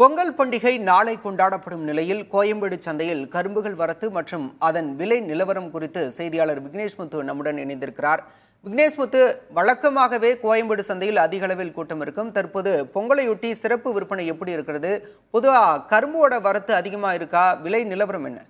பொங்கல் பண்டிகை நாளை கொண்டாடப்படும் நிலையில் கோயம்பேடு சந்தையில் கரும்புகள் வரத்து மற்றும் அதன் விலை நிலவரம் குறித்து செய்தியாளர் விக்னேஷ் முத்து நம்முடன் இணைந்திருக்கிறார். விக்னேஷ் முத்து, வழக்கமாகவே கோயம்பேடு சந்தையில் அதிக அளவில் கூட்டம் இருக்கும். தற்போது பொங்கலையொட்டி சிறப்பு விற்பனை எப்படி இருக்கிறது? பொதுவாக கரும்போட வரத்து அதிகமாக இருக்கா? விலை நிலவரம் என்ன?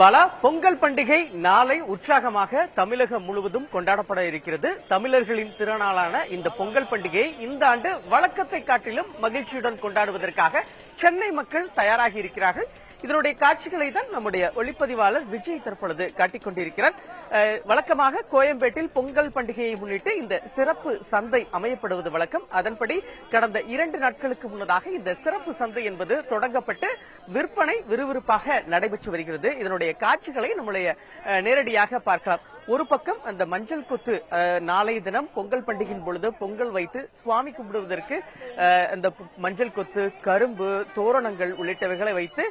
பலா, பொங்கல் பண்டிகை நாளை உற்சாகமாக தமிழகம் முழுவதும் கொண்டாடப்பட இருக்கிறது. தமிழர்களின் திருநாளான இந்த பொங்கல் பண்டிகையை இந்த ஆண்டு வழக்கத்தை காட்டிலும் மகிழ்ச்சியுடன் கொண்டாடுவதற்காக சென்னை மக்கள் தயாராகி இருக்கிறார்கள். இதனுடைய காட்சிகளை தான் நம்முடைய ஒளிப்பதிவாளர் விஜய் தற்பொழுது காட்டிக் கொண்டிருக்கிறார். வழக்கமாக கோயம்பேட்டில் பொங்கல் பண்டிகையை முன்னிட்டு இந்த சிறப்பு சந்தை அமையப்படுவது வழக்கம். அதன்படி கடந்த 2 நாட்களுக்கு முன்னதாக இந்த சிறப்பு சந்தை என்பது தொடங்கப்பட்டு விற்பனை விறுவிறுப்பாக நடைபெற்று வருகிறது. இதனுடைய காட்சிகளை நம்முடைய நேரடியாக பார்க்கலாம். ஒரு பக்கம் அந்த மஞ்சள் கொத்து, நாளைய தினம் பொங்கல் பண்டிகையின் பொழுது பொங்கல் வைத்து சுவாமி கும்பிடுவதற்கு அந்த மஞ்சள் கொத்து, கரும்பு, தோரணங்கள் உள்ளிட்டவைகளை வைத்து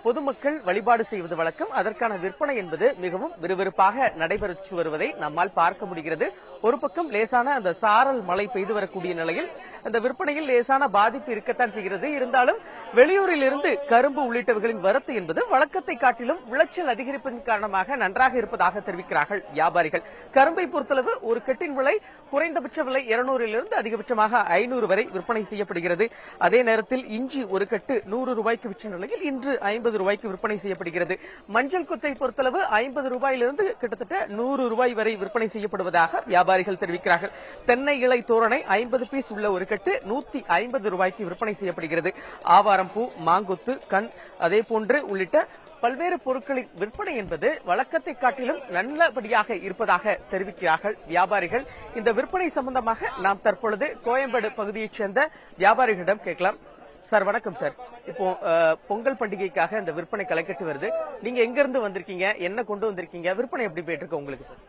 பொதுமக்கள் வழிபாடு செய்வது வழக்கம். அதற்கான விற்பனை என்பது மிகவும் விறுவிறுப்பாக நடைபெற்று வருவதை நம்மால் பார்க்க முடிகிறது. ஒரு பக்கம் லேசான அந்த சாரல் மழை பெய்து வரக்கூடிய நிலையில் அந்த விற்பனையில் லேசான பாதிப்பு இருக்கத்தான் செய்கிறது. இருந்தாலும் வெளியூரில் இருந்து கரும்பு உள்ளிட்டவைகளின் வரத்து என்பது வழக்கத்தை காட்டிலும் விளைச்சல் அதிகரிப்பின் காரணமாக நன்றாக இருப்பதாக தெரிவிக்கிறார்கள் வியாபாரிகள். கரும்பை பொறுத்தளவு ஒரு கட்டின் விலை குறைந்தபட்ச விலை 200 அதிகபட்சமாக 500 வரை விற்பனை செய்யப்படுகிறது. அதே நேரத்தில் இஞ்சி ஒரு கட்டு 100 ரூபாய்க்கு விற்ற நிலையில் இன்று 50 ரூபாய்க்கு விற்பனை செய்யப்படுகிறது. மஞ்சள் கொத்தை பொறுத்தளவு 50 ரூபாயிலிருந்து கிட்டத்தட்ட 100 ரூபாய் வரை விற்பனை செய்யப்படுவதாக வியாபாரிகள் தெரிவிக்கிறார்கள். தென்னை இலை தோரணை 50 பீஸ் உள்ள ஒரு கட்டு 150 ரூபாய்க்கு விற்பனை செய்யப்படுகிறது. ஆவாரம் பூ, மாங்கொத்து, கண், அதே போன்று உள்ளிட்ட பல்வேறு பொருட்களின் விற்பனை என்பது வழக்கத்தை காட்டிலும் நல்லபடியாக இருப்பதாக தெரிவிக்கிறார்கள் வியாபாரிகள். இந்த விற்பனை சம்பந்தமாக நாம் தற்பொழுது கோயம்பேடு பகுதியைச் சேர்ந்த வியாபாரிகளிடம் கேட்கலாம். சார், வணக்கம் சார். இப்போ பொங்கல் பண்டிகைக்காக இந்த விற்பனை களைக்கட்டு வருது. நீங்க எங்க இருந்து வந்திருக்கீங்க, என்ன கொண்டு வந்திருக்கீங்க, விற்பனை எப்படி போயிட்டு இருக்கு உங்களுக்கு சார்?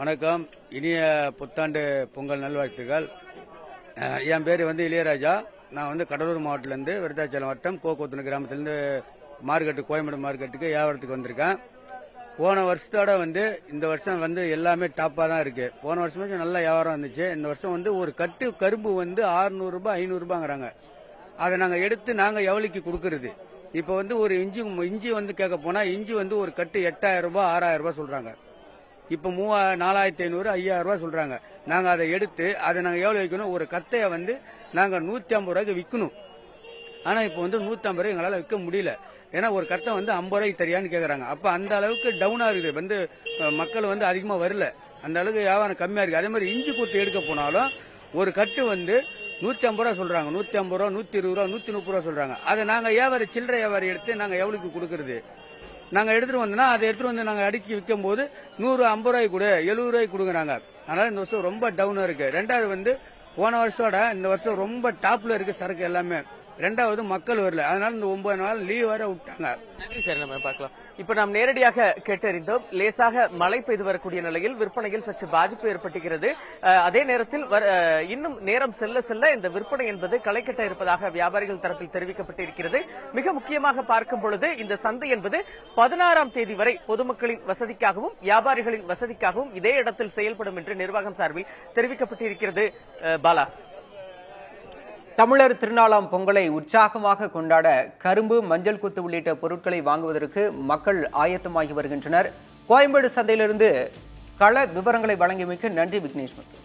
வணக்கம், இனிய புத்தாண்டு பொங்கல் நல்வாழ்த்துக்கள். என் பேர் இளையராஜா. நான் கடலூர் மாவட்டத்திலிருந்து விருத்தாச்சலம் வட்டம் கோக்கூத்தன கிராமத்திலிருந்து கோயம்பேடு மார்க்கெட்டுக்கு வியாபாரத்துக்கு வந்திருக்கேன். போன வருஷத்தோட இந்த வருஷம் எல்லாமே டாப்பா தான் இருக்கு. போன வருஷம் நல்ல வியாபாரம் வந்துச்சு. இந்த வருஷம் ஒரு கட்டு கரும்பு 600 ரூபாய் 500 ரூபாங்கிறாங்க. அதை நாங்க எடுத்து நாங்க எவ்வளவுக்கு கொடுக்கறது? இப்ப ஒரு இஞ்சி கேட்க போனா இஞ்சி ஒரு கட்டு 8000 ரூபாய் 6000 ரூபாய் சொல்றாங்க. இப்ப 4500 5000 ரூபாய் சொல்றாங்க. நாங்க அதை எடுத்து அதை நாங்க எவ்வளவு வைக்கணும்? ஒரு கத்தைய நாங்க 150 ரூபாய்க்கு விற்கணும். ஆனா இப்ப 150 ரூபாய் எங்களால விற்க முடியல. ஏன்னா ஒரு கட்டை 50 ரூபாய்க்கு தெரியான்னு கேக்குறாங்க. அப்ப அந்த அளவுக்கு டவுனா இருக்குது. மக்கள் அதிகமா வரல, அந்த அளவுக்கு வியாபாரம் கம்மியா இருக்கு. அதே மாதிரி இஞ்சி குத்து எடுக்க போனாலும் ஒரு கட்டு 150 ரூபாய் சொல்றாங்க, 150 ரூபாய் 120 ரூபாய் 130 ரூபாய் சொல்றாங்க. அதை நாங்க வியாபாரி சில்லறை வியாபாரி எடுத்து நாங்க எவ்வளவுக்கு கொடுக்கறது? நாங்க எடுத்துட்டு வந்தோம்னா அதை எடுத்துட்டு நாங்க அடுக்கி விற்கும் போது 150 ரூபாய் கொடு, 70 ரூபாய்க்கு கொடுக்குறாங்க. அதனால இந்த வருஷம் ரொம்ப டவுனா இருக்கு. ரெண்டாவது போன வருஷத்தோட இந்த வருஷம் ரொம்ப டாப்ல இருக்கு சரக்கு எல்லாமே. ரெண்டாவது மக்கள் வரல, அதனால இந்த 9 நாள் லீவ் வர விட்டாங்க. நன்றி சார், நம்ம பார்க்கலாம். இப்ப நாம் நேரடியாக கேட்டறிந்தோம். லேசாக மழை பெய்து வரக்கூடிய நிலையில் விற்பனையில் சற்று பாதிப்பு ஏற்பட்டுகிறது. அதே நேரத்தில் இன்னும் நேரம் செல்ல செல்ல இந்த விற்பனை என்பது களைக்கட்ட இருப்பதாக வியாபாரிகள் தரப்பில் தெரிவிக்கப்பட்டிருக்கிறது. மிக முக்கியமாக பார்க்கும் பொழுது இந்த சந்தை என்பது 16ஆம் தேதி வரை பொதுமக்களின் வசதிக்காகவும் வியாபாரிகளின் வசதிக்காகவும் இதே இடத்தில் செயல்படும் என்று நிர்வாகம் சார்பில் தெரிவிக்கப்பட்டிருக்கிறது. பாலா, தமிழர் திருநாளாம் பொங்கலை உற்சாகமாக கொண்டாட கரும்பு, மஞ்சள் கொத்து உள்ளிட்ட பொருட்களை வாங்குவதற்கு மக்கள் ஆயத்தமாகி வருகின்றனர். கோயம்பேடு சந்தையிலிருந்து கள விவரங்களை வழங்கியமைக்கு நன்றி விக்னேஷ் முத்து.